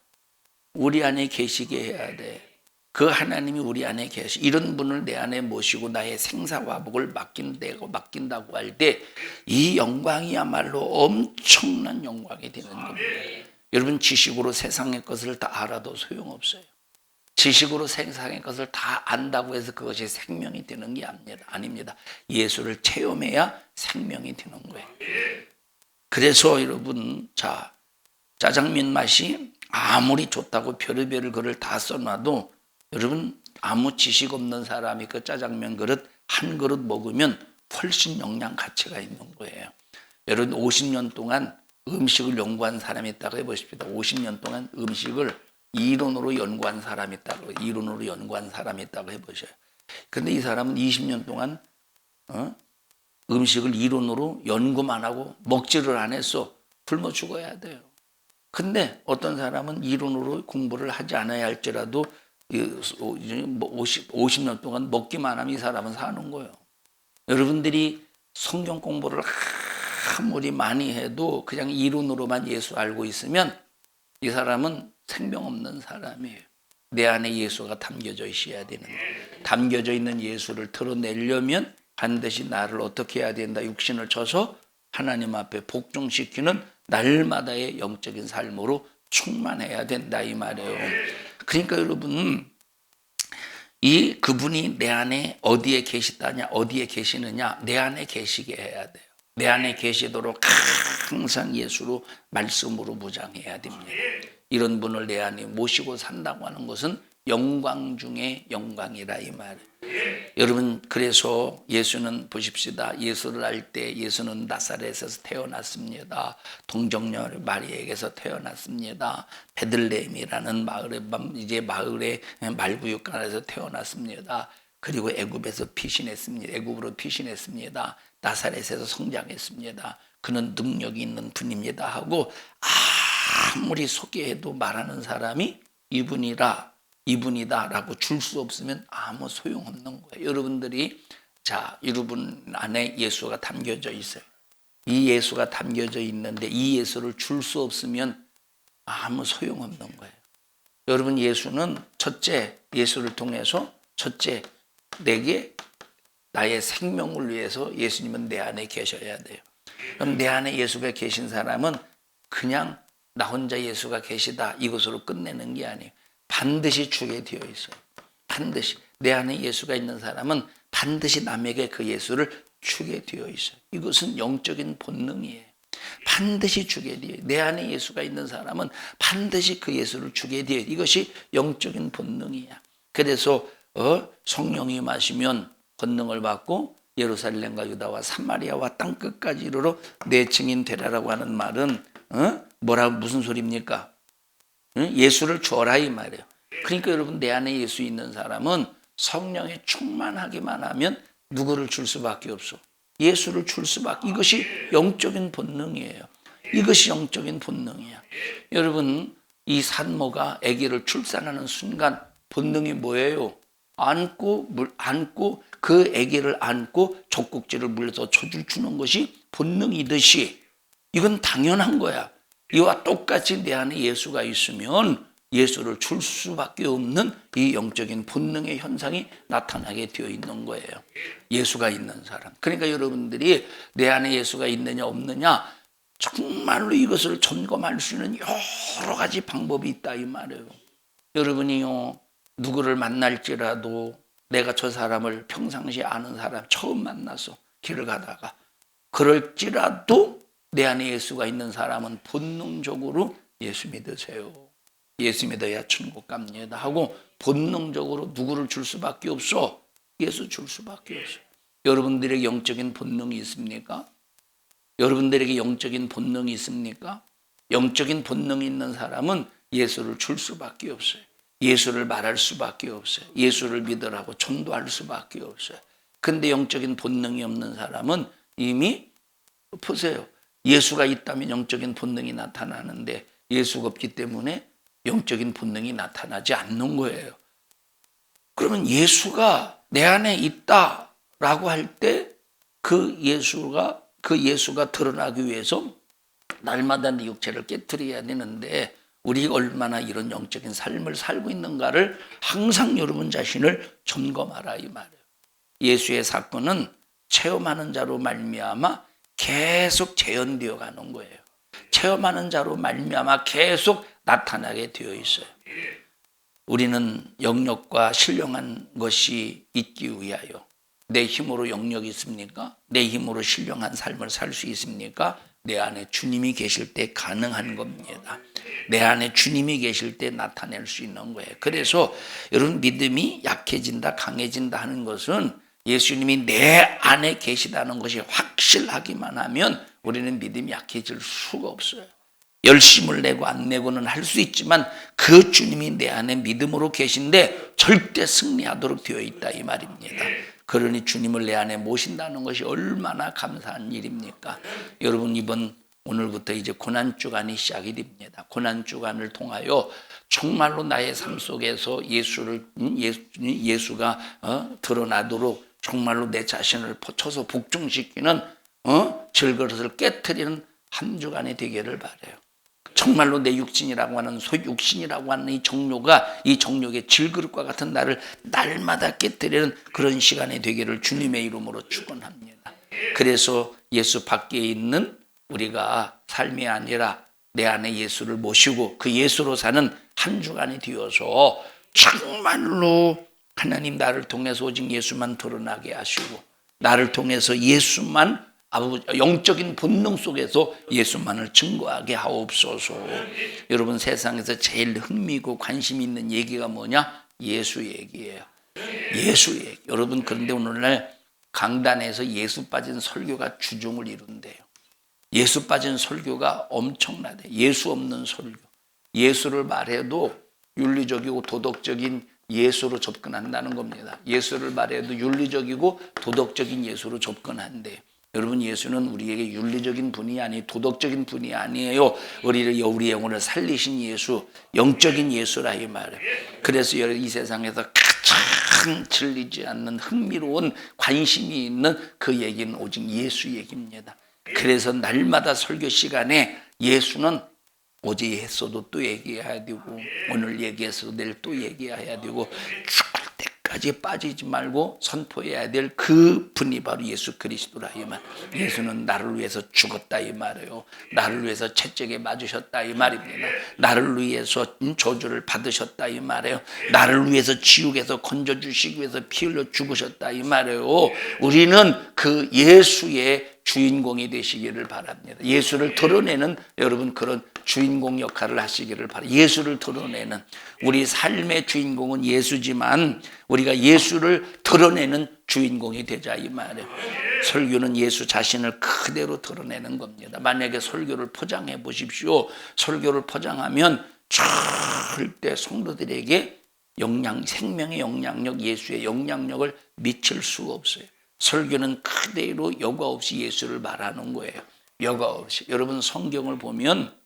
우리 안에 계시게 해야 돼. 그 하나님이 우리 안에 이런 분을 내 안에 모시고 나의 생사화복을 맡긴다고 할 때 이 영광이야말로 엄청난 영광이 되는 겁니다. 여러분 지식으로 세상의 것을 다 알아도 소용없어요. 지식으로 세상의 것을 다 안다고 해서 그것이 생명이 되는 게 아닙니다. 예수를 체험해야 생명이 되는 거예요. 그래서 여러분 짜장면 맛이 아무리 좋다고 별의별 그릇 다 써놔도 여러분 아무 지식 없는 사람이 그 짜장면 그릇 한 그릇 먹으면 훨씬 영양 가치가 있는 거예요. 여러분 50년 동안 음식을 연구한 사람이 있다고 해보십시오. 50년 동안 음식을 이론으로 연구한 사람이 있다고 해보셔요. 근데 이 사람은 20년 동안 음식을 이론으로 연구만 하고 먹지를 안 했어. 굶어 죽어야 돼요. 근데 어떤 사람은 이론으로 공부를 하지 않아야 할지라도 50년 동안 먹기만 하면 이 사람은 사는 거예요. 여러분들이 성경 공부를 아무리 많이 해도 그냥 이론으로만 예수 알고 있으면 이 사람은 생명 없는 사람이에요. 내 안에 예수가 담겨져 있어야 되는 거예요. 담겨져 있는 예수를 드러내려면 반드시 나를 어떻게 해야 된다? 육신을 쳐서 하나님 앞에 복종시키는 날마다의 영적인 삶으로 충만해야 된다 이 말이에요. 그러니까 여러분, 이 그분이 내 안에 어디에 계시다냐, 어디에 계시느냐, 내 안에 계시게 해야 돼요. 내 안에 계시도록 항상 예수로 말씀으로 무장해야 됩니다. 이런 분을 내 안에 모시고 산다고 하는 것은 영광 중에 영광이라 이 말이에요. 여러분, 그래서 예수는 보십시다. 예수를 알 때 예수는 나사렛에서 태어났습니다. 동정녀 마리아에게서 태어났습니다. 베들레헴이라는 마을의 말구육간에서 태어났습니다. 그리고 애굽에서 피신했습니다. 애굽으로 피신했습니다. 나사렛에서 성장했습니다. 그는 능력이 있는 분입니다 하고 아무리 소개해도 말하는 사람이 이분이다 라고 줄 수 없으면 아무 소용없는 거예요. 여러분들이 여러분 안에 예수가 담겨져 있어요. 이 예수가 담겨져 있는데 이 예수를 줄 수 없으면 아무 소용없는 거예요. 여러분, 예수는 첫째, 예수를 통해서 첫째, 내게 나의 생명을 위해서 예수님은 내 안에 계셔야 돼요. 그럼 내 안에 예수가 계신 사람은 그냥 나 혼자 예수가 계시다 이것으로 끝내는 게 아니에요. 반드시 주게 되어 있어요. 반드시 내 안에 예수가 있는 사람은 반드시 남에게 그 예수를 주게 되어 있어요. 이것은 영적인 본능이에요. 반드시 주게 되어 있어요. 내 안에 예수가 있는 사람은 반드시 그 예수를 주게 되어 있어요. 이것이 영적인 본능이야. 그래서 성령이 마시면 권능을 받고 예루살렘과 유다와 사마리아와 땅끝까지 이르러 내 증인 되라라고 하는 말은 무슨 소리입니까? 예수를 줘라 이 말이에요. 그러니까 여러분, 내 안에 예수 있는 사람은 성령에 충만하기만 하면 누구를 줄 수밖에 없어. 예수를 줄 수밖에. 이것이 영적인 본능이에요. 이것이 영적인 본능이야. 여러분, 이 산모가 아기를 출산하는 순간 본능이 뭐예요? 안고 그 아기를 안고 젖꼭지를 물려서 젖을 주는 것이 본능이듯이 이건 당연한 거야. 이와 똑같이 내 안에 예수가 있으면 예수를 줄 수밖에 없는 이 영적인 본능의 현상이 나타나게 되어 있는 거예요. 예수가 있는 사람. 그러니까 여러분들이 내 안에 예수가 있느냐 없느냐 정말로 이것을 점검할 수 있는 여러 가지 방법이 있다 이 말이에요. 여러분이요, 누구를 만날지라도 내가 저 사람을 평상시에 아는 사람 처음 만나서 길을 가다가 그럴지라도 내 안에 예수가 있는 사람은 본능적으로 예수 믿으세요. 예수 믿어야 천국 갑니다 하고 본능적으로 누구를 줄 수밖에 없어. 예수 줄 수밖에 없어. 여러분들에게 영적인 본능이 있습니까? 여러분들에게 영적인 본능이 있습니까? 영적인 본능이 있는 사람은 예수를 줄 수밖에 없어요. 예수를 말할 수밖에 없어요. 예수를 믿으라고 전도할 수밖에 없어요. 근데 영적인 본능이 없는 사람은 이미 보세요. 예수가 있다면 영적인 본능이 나타나는데 예수가 없기 때문에 영적인 본능이 나타나지 않는 거예요. 그러면 예수가 내 안에 있다라고 할 때 그 예수가 드러나기 위해서 날마다 내 육체를 깨트려야 되는데 우리가 얼마나 이런 영적인 삶을 살고 있는가를 항상 여러분 자신을 점검하라 이 말이에요. 예수의 사건은 체험하는 자로 말미암아 계속 재현되어 가는 거예요. 체험하는 자로 말미암아 계속 나타나게 되어 있어요. 우리는 영력과 신령한 것이 있기 위하여 내 힘으로 영력이 있습니까? 내 힘으로 신령한 삶을 살 수 있습니까? 내 안에 주님이 계실 때 가능한 겁니다. 내 안에 주님이 계실 때 나타낼 수 있는 거예요. 그래서 여러분, 믿음이 약해진다 강해진다 하는 것은 예수님이 내 안에 계시다는 것이 확실하기만 하면 우리는 믿음이 약해질 수가 없어요. 열심을 내고 안 내고는 할 수 있지만 그 주님이 내 안에 믿음으로 계신데 절대 승리하도록 되어 있다 이 말입니다. 그러니 주님을 내 안에 모신다는 것이 얼마나 감사한 일입니까? 여러분, 오늘부터 이제 고난주간이 시작이 됩니다. 고난주간을 통하여 정말로 나의 삶 속에서 예수가 드러나도록 정말로 내 자신을 포쳐서 복종시키는 질그릇을 깨트리는 한 주간이 되기를 바라요. 정말로 내 육신이라고 하는 소육신이라고 하는 이 정욕가, 이 정욕의 질그릇과 같은 나를 날마다 깨뜨리는 그런 시간이 되기를 주님의 이름으로 축원합니다. 그래서 예수 밖에 있는 우리가 삶이 아니라 내 안에 예수를 모시고 그 예수로 사는 한 주간이 되어서 정말로 하나님 나를 통해서 오직 예수만 드러나게 하시고 나를 통해서 예수만 영적인 본능 속에서 예수만을 증거하게 하옵소서. 여러분, 세상에서 제일 흥미있고 관심 있는 얘기가 뭐냐? 예수 얘기예요. 예수 얘기. 여러분, 그런데 오늘날 강단에서 예수 빠진 설교가 주종을 이룬대요. 예수 빠진 설교가 엄청나대. 예수 없는 설교. 예수를 말해도 윤리적이고 도덕적인 예수로 접근한다는 겁니다. 예수를 말해도 윤리적이고 도덕적인 예수로 접근한대요. 여러분, 예수는 우리에게 윤리적인 분이 아니 도덕적인 분이 아니에요. 우리 영혼을 살리신 예수, 영적인 예수라 이 말이에요. 그래서 이 세상에서 가장 질리지 않는 흥미로운 관심이 있는 그 얘기는 오직 예수 얘기입니다. 그래서 날마다 설교 시간에 예수는 어제 했어도 또 얘기해야 되고 오늘 얘기해서 내일 또 얘기해야 되고 죽을 때까지 빠지지 말고 선포해야 될 그 분이 바로 예수 그리스도라 이 말. 예수는 나를 위해서 죽었다 이 말이에요. 나를 위해서 채찍에 맞으셨다 이 말입니다. 나를 위해서 저주를 받으셨다 이 말이에요. 나를 위해서 지옥에서 건져주시기 위해서 피 흘려 죽으셨다 이 말이에요. 우리는 그 예수의 주인공이 되시기를 바랍니다. 예수를 드러내는 여러분 그런 주인공 역할을 하시기를 바랍니다. 예수를 드러내는 우리 삶의 주인공은 예수지만 우리가 예수를 드러내는 주인공이 되자 이 말이에요. 설교는 예수 자신을 그대로 드러내는 겁니다. 만약에 설교를 포장해 보십시오. 설교를 포장하면 절대 성도들에게 생명의 영향력, 예수의 영향력을 미칠 수가 없어요. 설교는 그대로 여과 없이 예수를 말하는 거예요. 여과 없이. 여러분, 성경을 보면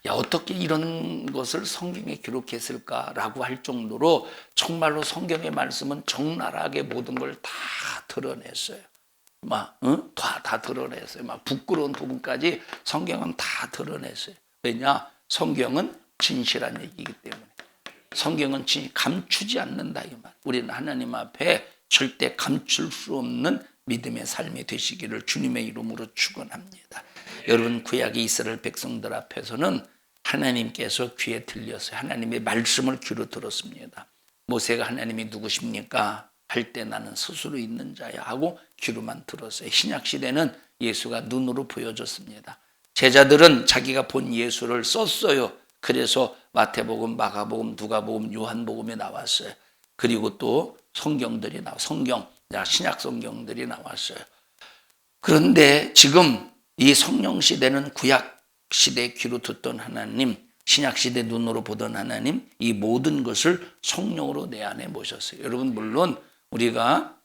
어떻게 이런 것을 성경에 기록했을까라고 할 정도로 정말로 성경의 말씀은 적나라하게 모든 걸 다 드러냈어요. 다 드러냈어요. 부끄러운 부분까지 성경은 다 드러냈어요. 왜냐? 성경은 진실한 얘기이기 때문에. 성경은 감추지 않는다 이 말. 우리는 하나님 앞에 절대 감출 수 없는 믿음의 삶이 되시기를 주님의 이름으로 축원합니다. 여러분, 구약의 이스라엘 백성들 앞에서는 하나님께서 귀에 들렸어요. 하나님의 말씀을 귀로 들었습니다. 모세가 하나님이 누구십니까? 할 때 나는 스스로 있는 자야 하고 귀로만 들었어요. 신약 시대는 예수가 눈으로 보여줬습니다. 제자들은 자기가 본 예수를 썼어요. 그래서 마태복음, 마가복음, 누가복음, 요한복음에 나왔어요. 그리고 또 성경들이 신약 성경들이 나왔어요. 그런데 지금 이 성령 시대는 구약 시대 귀로 듣던 하나님, 신약 시대 눈으로 보던 하나님, 이 모든 것을 성령으로 내 안에 모셨어요. 여러분, 물론 우리가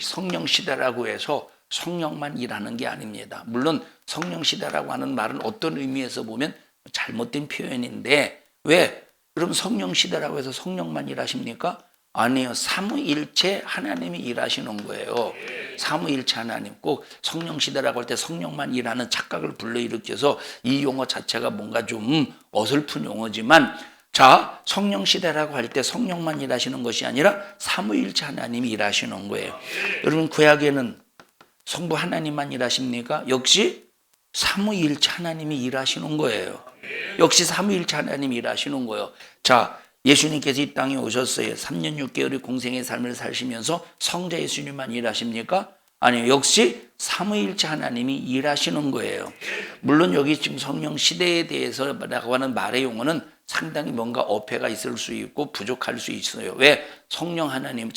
성령 시대라고 해서 성령만 일하는 게 아닙니다. 물론 성령 시대라고 하는 말은 어떤 의미에서 보면 잘못된 표현인데 왜? 그럼 성령 시대라고 해서 성령만 일하십니까? 아니요. 삼위일체 하나님이 일하시는 거예요. 삼위일체 하나님. 꼭 성령 시대라고 할 때 성령만 일하는 착각을 불러일으켜서 이 용어 자체가 뭔가 좀 어설픈 용어지만 성령 시대라고 할 때 성령만 일하시는 것이 아니라 삼위일체 하나님이 일하시는 거예요. 여러분, 구약에는 성부 하나님만 일하십니까? 역시 삼위일체 하나님이 일하시는 거예요. 역시 삼위일체 하나님이 일하시는 거예요. 예수님께서 이 땅에 오셨어요. 3년 6개월의 공생의 삶을 사시면서 성자 예수님만 일하십니까? 아니요. 역시 삼위일체 하나님이 일하시는 거예요. 물론 여기 지금 성령 시대에 대해서라고 하는 말의 용어는 상당히 뭔가 어폐가 있을 수 있고 부족할 수 있어요. 왜? 성령 하나님.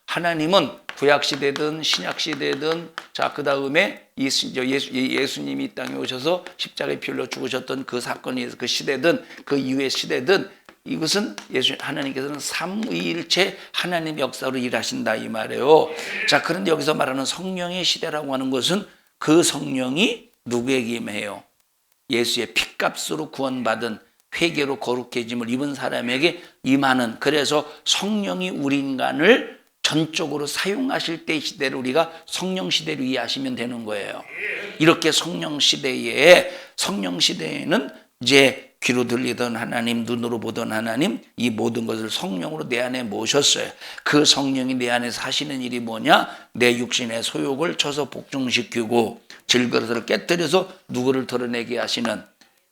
하나님은 구약 시대든 신약 시대든 그 다음에 예수님이 이 땅에 오셔서 십자가에 피 흘려 죽으셨던 그 사건이 그 시대든 그 이후의 시대든 이것은 하나님께서는 삼위일체 하나님 역사로 일하신다 이 말이에요. 그런데 여기서 말하는 성령의 시대라고 하는 것은 그 성령이 누구에게 임해요? 예수의 핏값으로 구원받은 회개로 거룩해짐을 입은 사람에게 임하는, 그래서 성령이 우리 인간을 전적으로 사용하실 때 시대를 우리가 성령 시대로 이해하시면 되는 거예요. 이렇게 성령 시대에는 이제 귀로 들리던 하나님, 눈으로 보던 하나님, 이 모든 것을 성령으로 내 안에 모셨어요. 그 성령이 내 안에 사시는 일이 뭐냐? 내 육신의 소욕을 쳐서 복종시키고 질그릇을 깨뜨려서 누구를 드러내게 하시는,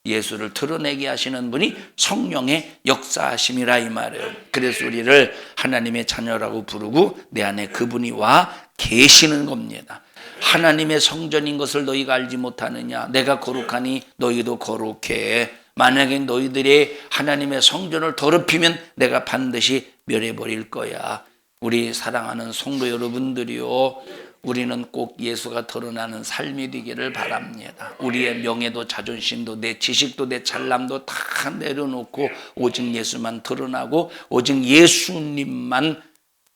예수를 드러내게 하시는 분이 성령의 역사하심이라 이 말이에요. 그래서 우리를 하나님의 자녀라고 부르고 내 안에 그분이 와 계시는 겁니다. 하나님의 성전인 것을 너희가 알지 못하느냐? 내가 거룩하니 너희도 거룩해. 만약에 너희들이 하나님의 성전을 더럽히면 내가 반드시 멸해버릴 거야. 우리 사랑하는 성도 여러분들이요, 우리는 꼭 예수가 드러나는 삶이 되기를 바랍니다. 우리의 명예도 자존심도 내 지식도 내 잘남도 다 내려놓고 오직 예수만 드러나고 오직 예수님만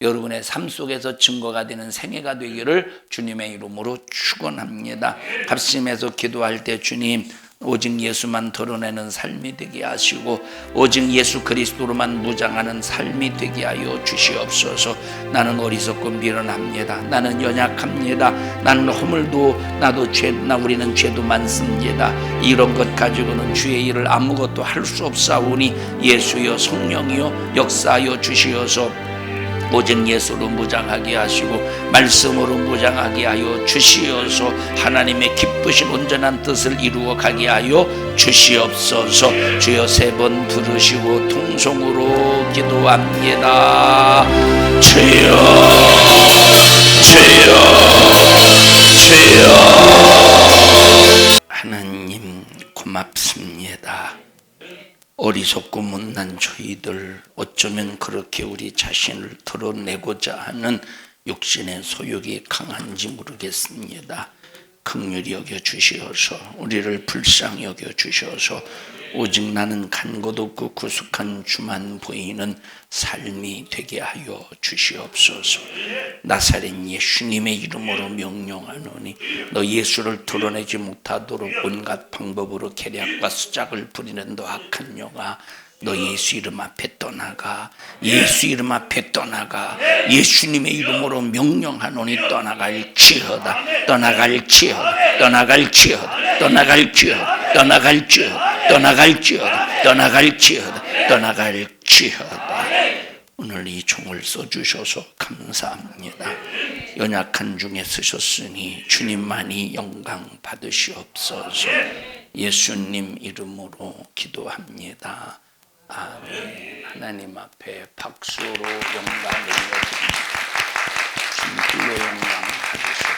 여러분의 삶 속에서 증거가 되는 생애가 되기를 주님의 이름으로 축원합니다. 합심해서 기도할 때 주님, 오직 예수만 드러내는 삶이 되게 하시고 오직 예수 그리스도로만 무장하는 삶이 되게 하여 주시옵소서. 나는 어리석고 미련합니다. 나는 연약합니다. 나는 허물도 나도 우리는 죄도 많습니다. 이런 것 가지고는 주의 일을 아무것도 할 수 없사오니 예수여 성령이여 역사하여 주시어서 오직 예수로 무장하게 하시고 말씀으로 무장하게 하여 주시어서 하나님의 기쁘신 온전한 뜻을 이루어 가게 하여 주시옵소서. 주여 세 번 부르시고 통성으로 기도합니다. 주여 주여 주여. 하나님 고맙습니다. 어리석고 못난 저희들 어쩌면 그렇게 우리 자신을 드러내고자 하는 육신의 소욕이 강한지 모르겠습니다. 긍휼히 여겨 주시어서 우리를 불쌍히 여겨 주셔서 오직 나는 간 것 없고 구속한 주만 보이는 삶이 되게 하여 주시옵소서. 나사렛 예수님의 이름으로 명령하노니 너 예수를 드러내지 못하도록 온갖 방법으로 계략과 수작을 부리는 너 악한 영아, 너 예수 이름 앞에 떠나가. 예수 이름 앞에 떠나가. 예수님의 이름으로 명령하노니 떠나갈지어다. 떠나갈지어다. 떠나갈지어다. 떠나갈지어다. 떠나갈지어다. 떠나갈지어다. 떠나갈지어다. 떠나갈지어다. 오늘 이 종을 써주셔서 감사합니다. 연약한 중에 쓰셨으니 주님만이 영광 받으시옵소서. 예수님 이름으로 기도합니다. 아멘. 하나님 앞에 박수로 영광을 드립니다. 주님 홀로 영광 받으시옵소서.